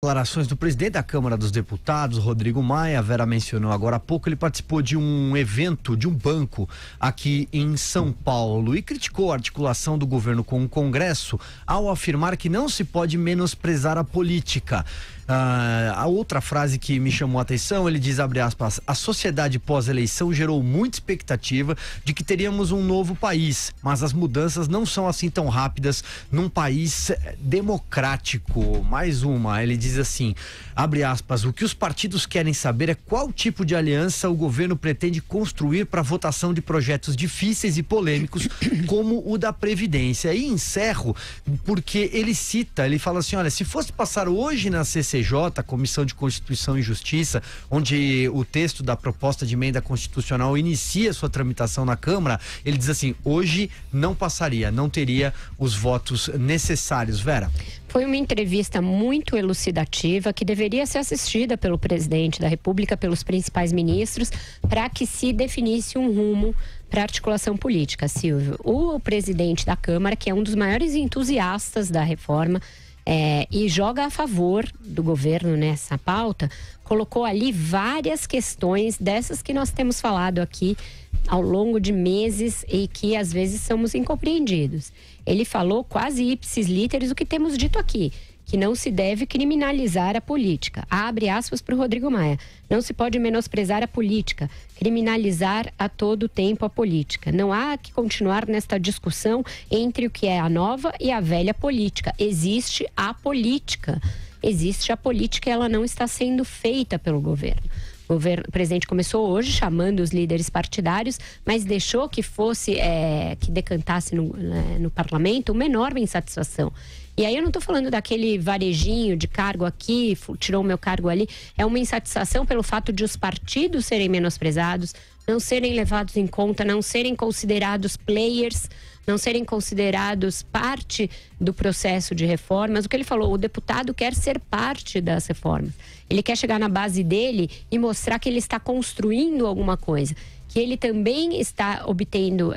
Declarações do presidente da Câmara dos Deputados, Rodrigo Maia. A Vera mencionou agora há pouco, ele participou de um evento, de um banco aqui em São Paulo e criticou a articulação do governo com o Congresso ao afirmar que não se pode menosprezar a política. A outra frase que me chamou a atenção, ele diz, abre aspas, a sociedade pós-eleição gerou muita expectativa de que teríamos um novo país, mas as mudanças não são assim tão rápidas num país democrático. Mais uma, ele diz assim, abre aspas, o que os partidos querem saber é qual tipo de aliança o governo pretende construir para a votação de projetos difíceis e polêmicos como o da Previdência. E encerro porque ele fala assim, olha, se fosse passar hoje na CCJ, a Comissão de Constituição e Justiça, onde o texto da proposta de emenda constitucional inicia sua tramitação na Câmara, ele diz assim, hoje não passaria, não teria os votos necessários. Vera? Foi uma entrevista muito elucidativa que deveria ser assistida pelo presidente da República, pelos principais ministros, para que se definisse um rumo para a articulação política, Silvio. O presidente da Câmara, que é um dos maiores entusiastas da reforma, e joga a favor do governo nessa pauta, colocou ali várias questões dessas que nós temos falado aqui ao longo de meses e que às vezes somos incompreendidos. Ele falou quase ipsis literis o que temos dito aqui, que não se deve criminalizar a política. Abre aspas para o Rodrigo Maia. Não se pode menosprezar a política, criminalizar a todo tempo a política. Não há que continuar nesta discussão entre o que é a nova e a velha política. Existe a política. Existe a política e ela não está sendo feita pelo governo. O presidente começou hoje chamando os líderes partidários, mas deixou que fosse, que decantasse no parlamento uma enorme insatisfação. E aí eu não estou falando daquele varejinho de cargo aqui, tirou o meu cargo ali. É uma insatisfação pelo fato de os partidos serem menosprezados, não serem levados em conta, não serem considerados players, não serem considerados parte do processo de reformas. O que ele falou, o deputado quer ser parte das reformas. Ele quer chegar na base dele e mostrar que ele está construindo alguma coisa. Que ele também está obtendo,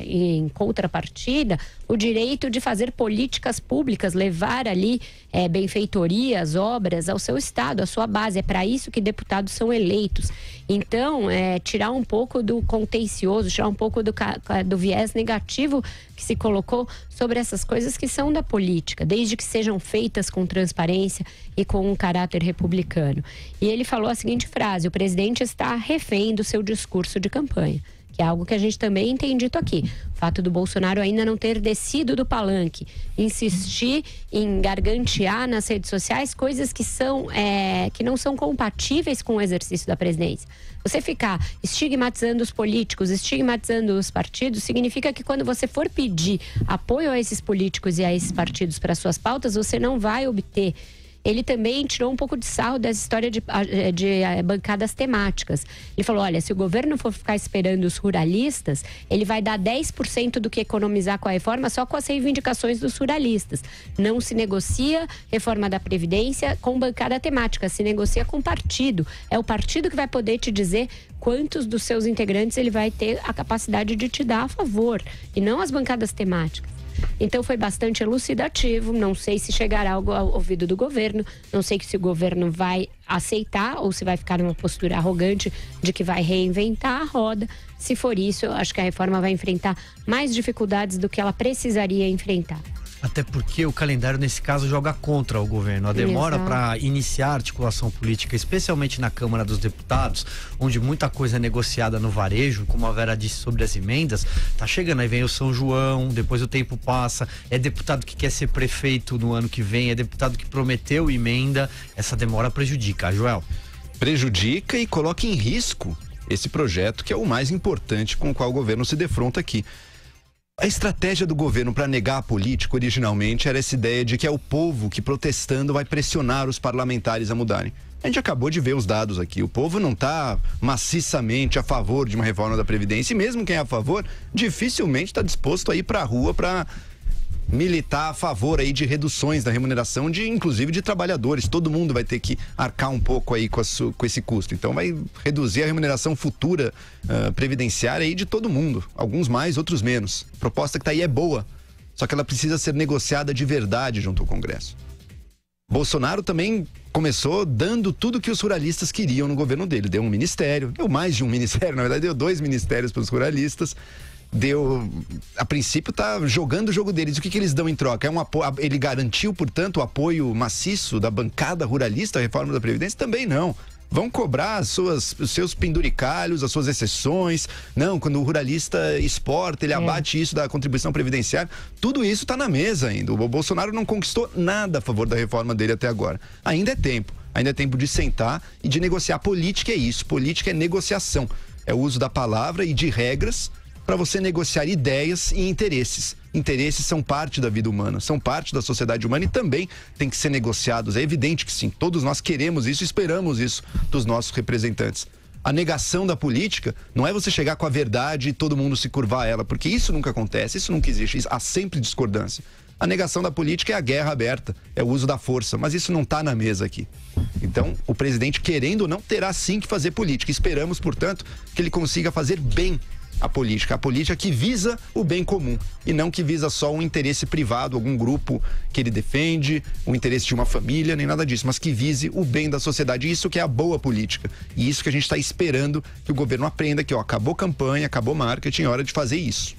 em contrapartida, o direito de fazer políticas públicas, levar ali benfeitorias, obras ao seu estado, à sua base. É para isso que deputados são eleitos. Então, tirar um pouco do contencioso, tirar um pouco do viés negativo que se colocou sobre essas coisas que são da política, desde que sejam feitas com transparência e com um caráter republicano. E ele falou a seguinte frase, o presidente está refém do seu discurso de campanha, que é algo que a gente também tem dito aqui. O fato do Bolsonaro ainda não ter descido do palanque, insistir em gargantear nas redes sociais coisas que não são compatíveis com o exercício da presidência. Você ficar estigmatizando os políticos, estigmatizando os partidos, significa que quando você for pedir apoio a esses políticos e a esses partidos para suas pautas, você não vai obter. Ele também tirou um pouco de sarro dessa história de bancadas temáticas. Ele falou, olha, se o governo for ficar esperando os ruralistas, ele vai dar 10% do que economizar com a reforma só com as reivindicações dos ruralistas. Não se negocia reforma da Previdência com bancada temática, se negocia com partido. É o partido que vai poder te dizer quantos dos seus integrantes ele vai ter a capacidade de te dar a favor, e não as bancadas temáticas. Então foi bastante elucidativo, não sei se chegará ao ouvido do governo, não sei se o governo vai aceitar ou se vai ficar numa postura arrogante de que vai reinventar a roda. Se for isso, eu acho que a reforma vai enfrentar mais dificuldades do que ela precisaria enfrentar. Até porque o calendário, nesse caso, joga contra o governo. A demora para iniciar a articulação política, especialmente na Câmara dos Deputados, onde muita coisa é negociada no varejo, como a Vera disse sobre as emendas, tá chegando, aí vem o São João, depois o tempo passa, é deputado que quer ser prefeito no ano que vem, é deputado que prometeu emenda, essa demora prejudica, Joel. Prejudica e coloca em risco esse projeto, que é o mais importante com o qual o governo se defronta aqui. A estratégia do governo para negar a política originalmente era essa ideia de que é o povo que, protestando, vai pressionar os parlamentares a mudarem. A gente acabou de ver os dados aqui. O povo não está maciçamente a favor de uma reforma da Previdência, e mesmo quem é a favor, dificilmente está disposto a ir para a rua para militar a favor aí de reduções da remuneração inclusive de trabalhadores. Todo mundo vai ter que arcar um pouco aí com esse custo. Então vai reduzir a remuneração futura previdenciária aí de todo mundo. Alguns mais, outros menos. A proposta que está aí é boa, só que ela precisa ser negociada de verdade junto ao Congresso. Bolsonaro também começou dando tudo que os ruralistas queriam no governo dele. Deu um ministério, deu mais de um ministério, na verdade deu 2 ministérios para os ruralistas. A princípio tá jogando o jogo deles. O que eles dão em troca? Ele garantiu, portanto, o apoio maciço da bancada ruralista à reforma da Previdência? Também não. Vão cobrar os seus penduricalhos, as suas exceções. Não, quando o ruralista exporta, ele abate isso da contribuição previdenciária. Tudo isso está na mesa ainda. O Bolsonaro não conquistou nada a favor da reforma dele até agora. Ainda é tempo. Ainda é tempo de sentar e de negociar. Política é isso. Política é negociação. É o uso da palavra e de regras para você negociar ideias e interesses. Interesses são parte da vida humana, são parte da sociedade humana e também tem que ser negociados. É evidente que sim, todos nós queremos isso, esperamos isso dos nossos representantes. A negação da política não é você chegar com a verdade e todo mundo se curvar a ela, porque isso nunca acontece, isso nunca existe, há sempre discordância. A negação da política é a guerra aberta, é o uso da força, mas isso não está na mesa aqui. Então, o presidente, querendo ou não, terá sim que fazer política. Esperamos, portanto, que ele consiga fazer bem a política que visa o bem comum e não que visa só um interesse privado, algum grupo que ele defende, o interesse de uma família, nem nada disso, mas que vise o bem da sociedade. Isso que é a boa política e isso que a gente está esperando que o governo aprenda, que acabou campanha, acabou marketing, é hora de fazer isso.